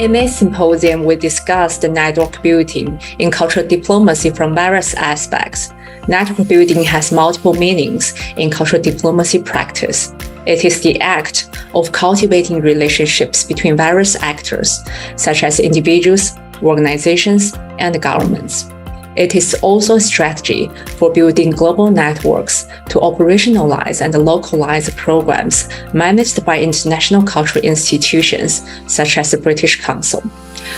In this symposium, we discussed network building in cultural diplomacy from various aspects. Network building has multiple meanings in cultural diplomacy practice. It is the act of cultivating relationships between various actors, such as individuals, organizations, and governments. It is also a strategy for building global networks to operationalize and localize programs managed by international cultural institutions, such as the British Council.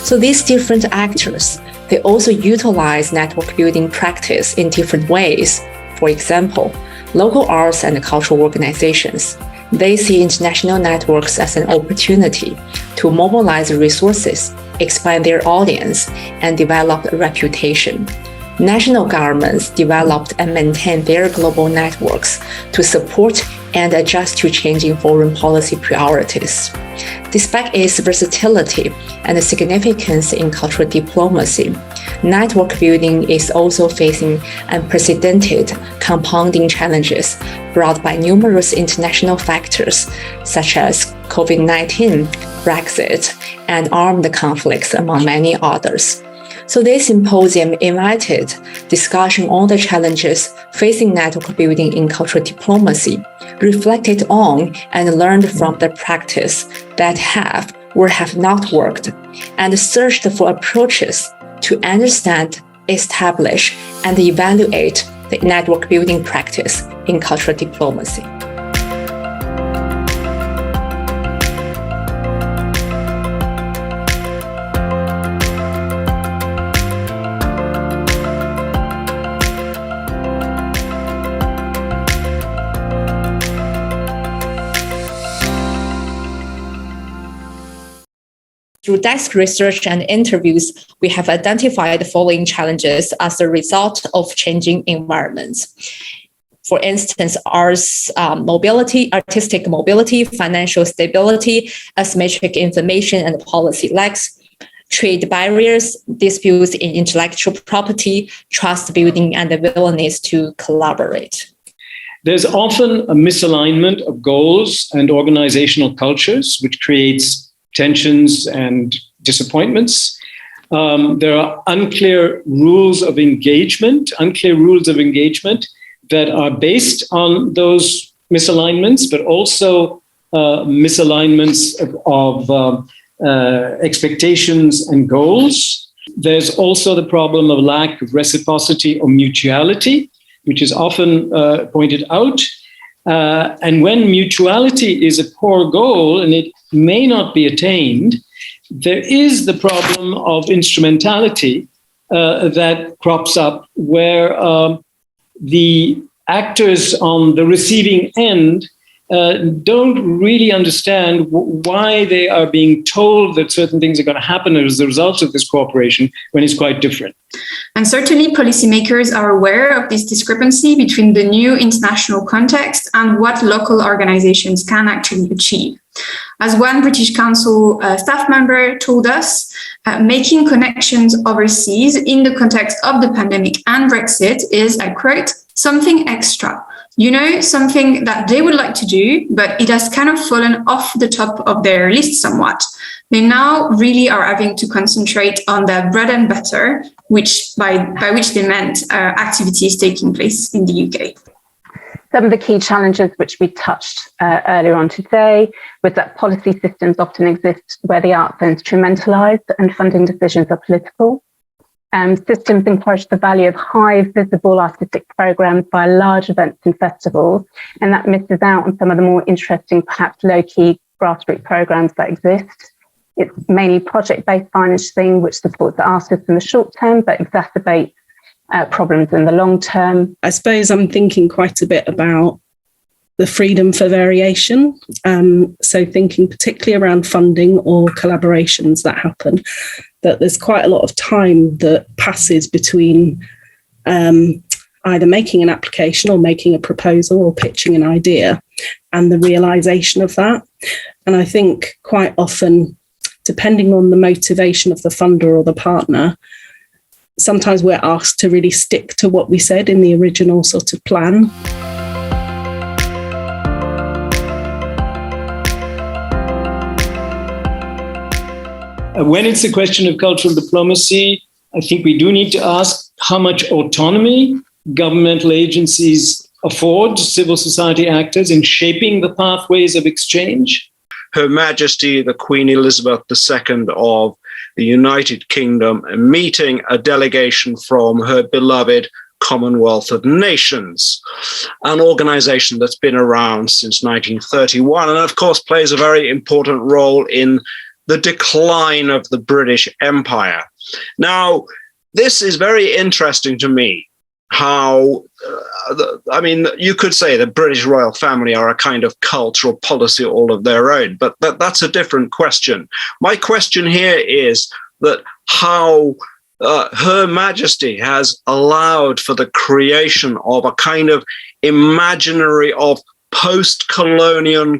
So these different actors, they also utilize network building practice in different ways. For example, local arts and cultural organizations, they see international networks as an opportunity to mobilize resources, expand their audience, and develop a reputation. National governments developed and maintained their global networks to support and adjust to changing foreign policy priorities. Despite its versatility and significance in cultural diplomacy, network building is also facing unprecedented compounding challenges brought by numerous international factors such as COVID-19, Brexit, and armed conflicts, among many others. So this symposium invited discussion on the challenges facing network building in cultural diplomacy, reflected on and learned from the practice that have or have not worked, and searched for approaches to understand, establish, and evaluate the network building practice in cultural diplomacy. Through desk research and interviews, we have identified the following challenges as a result of changing environments. For instance, artistic mobility, financial stability, asymmetric information and policy lags, trade barriers, disputes in intellectual property, trust building, and the willingness to collaborate. There's often a misalignment of goals and organizational cultures, which creates tensions and disappointments. There are unclear rules of engagement that are based on those misalignments, but also misalignments of expectations and goals. There's also the problem of lack of reciprocity or mutuality, which is often pointed out. And when mutuality is a core goal and it may not be attained, there is the problem of instrumentality that crops up where the actors on the receiving end don't really understand why they are being told that certain things are going to happen as a result of this cooperation when it's quite different. And certainly policymakers are aware of this discrepancy between the new international context and what local organizations can actually achieve. As one British Council staff member told us, making connections overseas in the context of the pandemic and Brexit is, I quote, something extra. Something that they would like to do, but it has kind of fallen off the top of their list somewhat. They now really are having to concentrate on their bread and butter, which by which they meant activities taking place in the UK. Some of the key challenges which we touched earlier on today was that policy systems often exist where the arts are instrumentalized and funding decisions are political. Systems encourage the value of high visible artistic programs by large events and festivals, and that misses out on some of the more interesting, perhaps low-key grassroots programs that exist. It's mainly project-based financing, which supports the artists in the short term, but exacerbates problems in the long term. I suppose I'm thinking quite a bit about the freedom for variation. So thinking particularly around funding or collaborations that happen, that there's quite a lot of time that passes between either making an application or making a proposal or pitching an idea and the realization of that. And I think quite often, depending on the motivation of the funder or the partner, sometimes we're asked to really stick to what we said in the original sort of plan. When it's a question of cultural diplomacy, I think we do need to ask how much autonomy governmental agencies afford civil society actors in shaping the pathways of exchange. Her Majesty, the Queen Elizabeth II of the United Kingdom, meeting a delegation from her beloved Commonwealth of Nations, an organization that's been around since 1931 and, of course, plays a very important role in the decline of the British Empire. Now, this is very interesting to me, how, you could say the British royal family are a kind of cultural policy all of their own, but that's a different question. My question here is that how Her Majesty has allowed for the creation of a kind of imaginary of post-colonial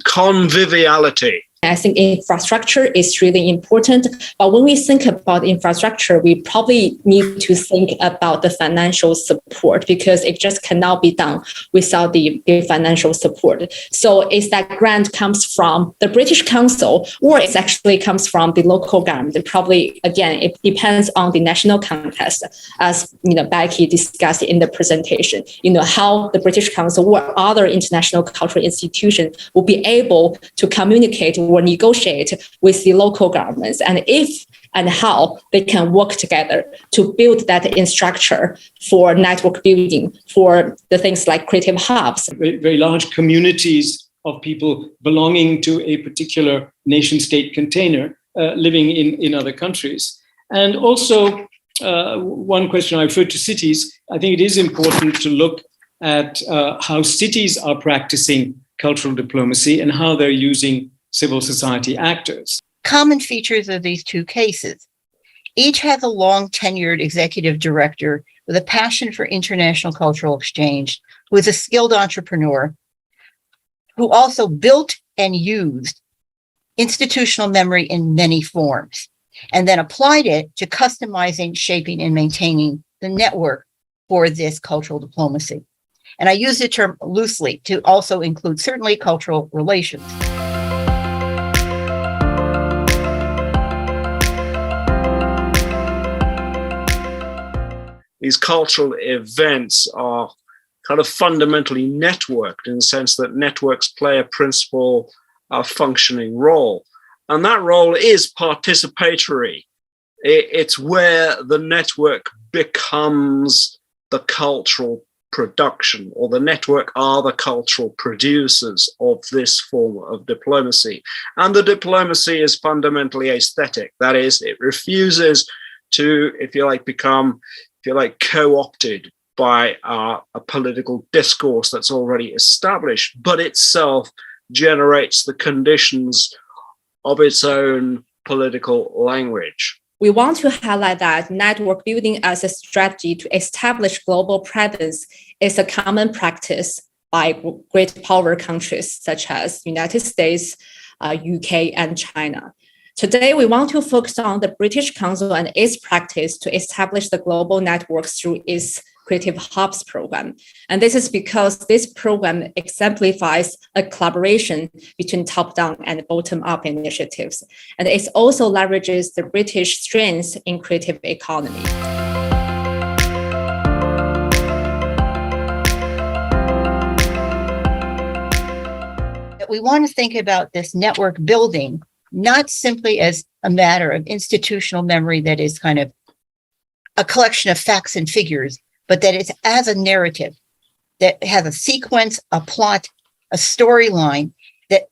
conviviality. I think infrastructure is really important. But when we think about infrastructure, we probably need to think about the financial support, because it just cannot be done without the financial support. So is that grant comes from the British Council, or it actually comes from the local government? Probably, again, it depends on the national context, as Becky discussed in the presentation. How the British Council or other international cultural institutions will be able to communicate or negotiate with the local governments, and if and how they can work together to build that infrastructure for network building, for the things like creative hubs. Very, very large communities of people belonging to a particular nation-state container living in other countries. And also, one question, I referred to cities. I think it is important to look at how cities are practicing cultural diplomacy and how they're using civil society actors. Common features of these two cases. Each has a long tenured executive director with a passion for international cultural exchange, who is a skilled entrepreneur, who also built and used institutional memory in many forms, and then applied it to customizing, shaping, and maintaining the network for this cultural diplomacy. And I use the term loosely to also include certainly cultural relations. These cultural events are kind of fundamentally networked in the sense that networks play a principal functioning role. And that role is participatory. It's where the network becomes the cultural production, or the network are the cultural producers of this form of diplomacy. And the diplomacy is fundamentally aesthetic. That is, it refuses to, if you like, become co-opted by a political discourse that's already established, but itself generates the conditions of its own political language. We want to highlight that network building as a strategy to establish global presence is a common practice by great power countries such as United States, UK, and China. Today, we want to focus on the British Council and its practice to establish the global networks through its Creative Hubs program. And this is because this program exemplifies a collaboration between top-down and bottom-up initiatives. And it also leverages the British strengths in creative economy. We want to think about this network building not simply as a matter of institutional memory that is kind of a collection of facts and figures, but that it's as a narrative that has a sequence, a plot, a storyline that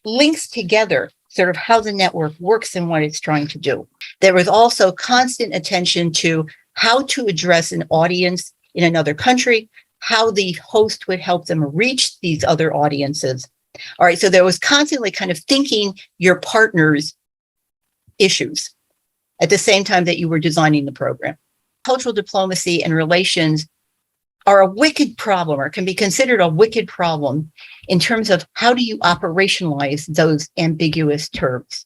links together sort of how the network works and what it's trying to do. There was also constant attention to how to address an audience in another country, how the host would help them reach these other audiences. All right, so there was constantly kind of thinking your partner's issues at the same time that you were designing the program. Cultural diplomacy and relations are a wicked problem, or can be considered a wicked problem in terms of how do you operationalize those ambiguous terms.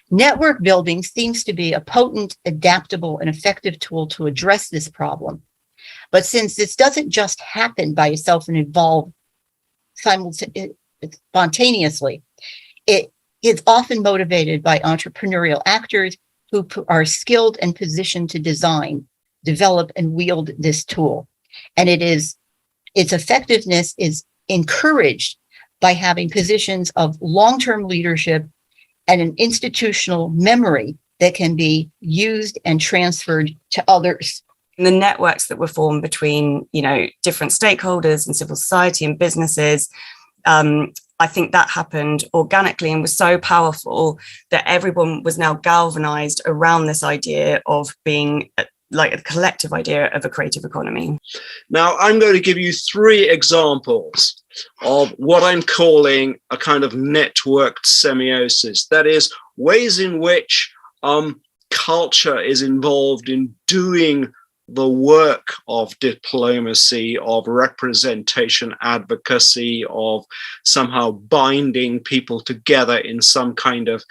Network building seems to be a potent, adaptable, and effective tool to address this problem. But since this doesn't just happen by itself and evolve spontaneously, it is often motivated by entrepreneurial actors who are skilled and positioned to design, develop, and wield this tool. And its effectiveness is encouraged by having positions of long-term leadership and an institutional memory that can be used and transferred to others. The networks that were formed between, different stakeholders and civil society and businesses, I think that happened organically and was so powerful that everyone was now galvanized around this idea of being like a collective idea of a creative economy. Now, I'm going to give you 3 examples of what I'm calling a kind of networked semiosis. That is, ways in which culture is involved in doing the work of diplomacy, of representation, advocacy, of somehow binding people together in some kind of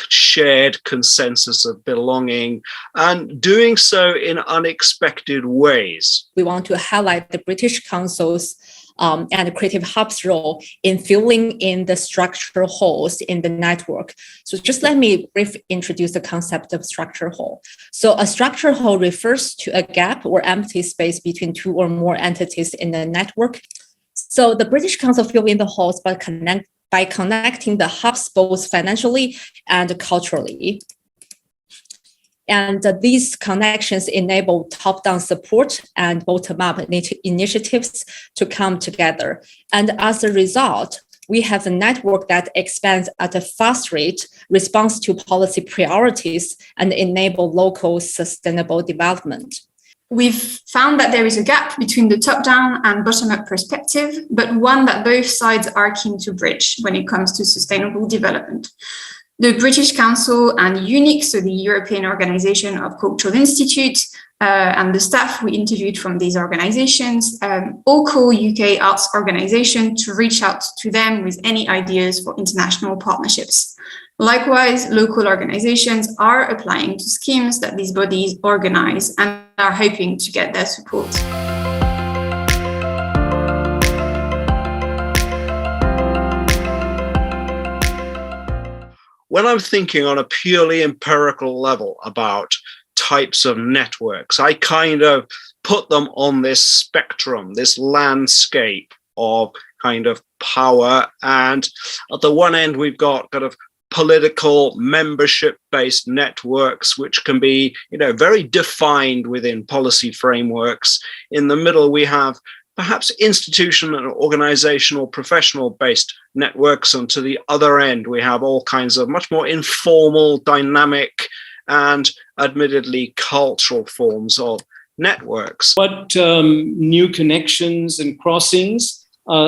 shared consensus of belonging, and doing so in unexpected ways. We want to highlight the British Council's and Creative Hub's role in filling in the structural holes in the network. So just let me briefly introduce the concept of structural hole. So a structural hole refers to a gap or empty space between 2 or more entities in the network. So the British Council fills in the holes by connecting the hubs both financially and culturally. And these connections enable top-down support and bottom-up initiatives to come together. And as a result, we have a network that expands at a fast rate, responds to policy priorities, and enable local sustainable development. We've found that there is a gap between the top-down and bottom-up perspective, but one that both sides are keen to bridge when it comes to sustainable development. The British Council and UNIC, so the European Organization of Cultural Institutes, and the staff we interviewed from these organizations, all call UK arts organizations to reach out to them with any ideas for international partnerships. Likewise, local organizations are applying to schemes that these bodies organize and are hoping to get their support. When I'm thinking on a purely empirical level about types of networks, I kind of put them on this spectrum, this landscape of kind of power. And at the one end, we've got kind of political membership-based networks, which can be, very defined within policy frameworks. In the middle, we have perhaps institutional and organizational professional-based networks. And to the other end, we have all kinds of much more informal, dynamic, and admittedly cultural forms of networks. What new connections and crossings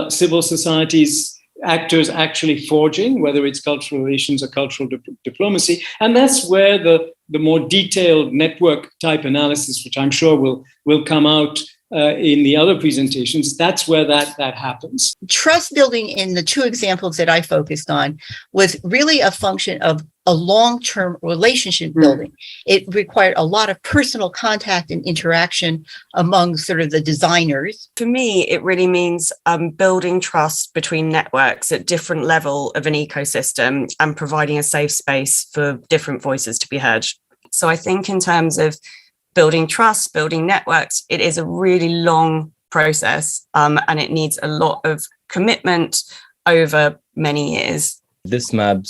civil societies actors actually forging, whether it's cultural relations or cultural diplomacy. And that's where the more detailed network type analysis, which I'm sure will come out in the other presentations, that's where that happens. Trust building in the 2 examples that I focused on was really a function of a long-term relationship building. It required a lot of personal contact and interaction among sort of the designers. For me, it really means building trust between networks at different level of an ecosystem and providing a safe space for different voices to be heard. So I think in terms of building trust, building networks, it is a really long process and it needs a lot of commitment over many years. This map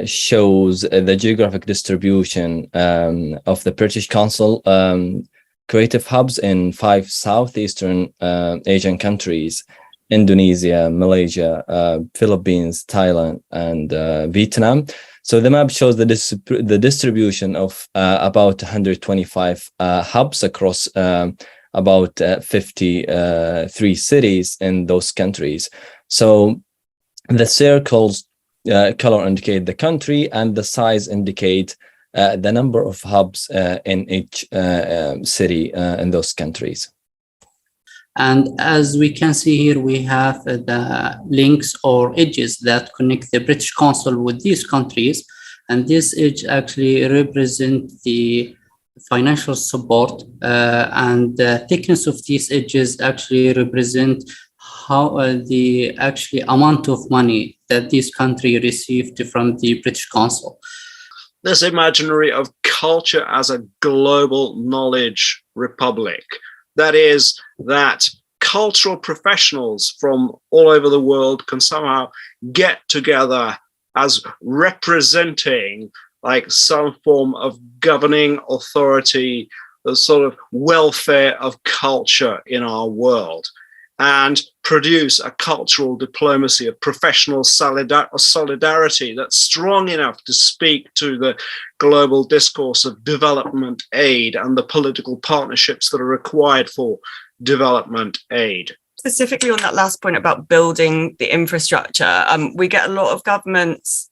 shows the geographic distribution of the British Council creative hubs in 5 Southeastern Asian countries: Indonesia, Malaysia, Philippines, Thailand, and Vietnam. So the map shows the distribution of about 125 hubs across about 53 cities in those countries. So the circles color indicate the country, and the size indicate the number of hubs in each city in those countries. And as we can see here, we have the links or edges that connect the British Council with these countries. And this edge actually represents the financial support, and the thickness of these edges actually represent how the actually amount of money that this country received from the British Council. This imaginary of culture as a global knowledge republic. That is, that cultural professionals from all over the world can somehow get together as representing like some form of governing authority, the sort of welfare of culture in our world, and produce a cultural diplomacy of professional solidarity that's strong enough to speak to the global discourse of development aid and the political partnerships that are required for development aid. Specifically on that last point about building the infrastructure, we get a lot of governments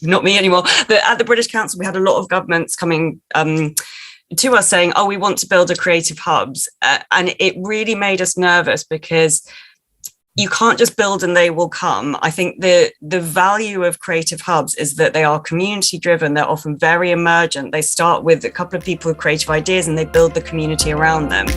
not me anymore, but at the British Council, we had a lot of governments coming to us saying, oh, we want to build a creative hubs. And it really made us nervous because you can't just build and they will come. I think the value of creative hubs is that they are community driven. They're often very emergent. They start with a couple of people with creative ideas and they build the community around them.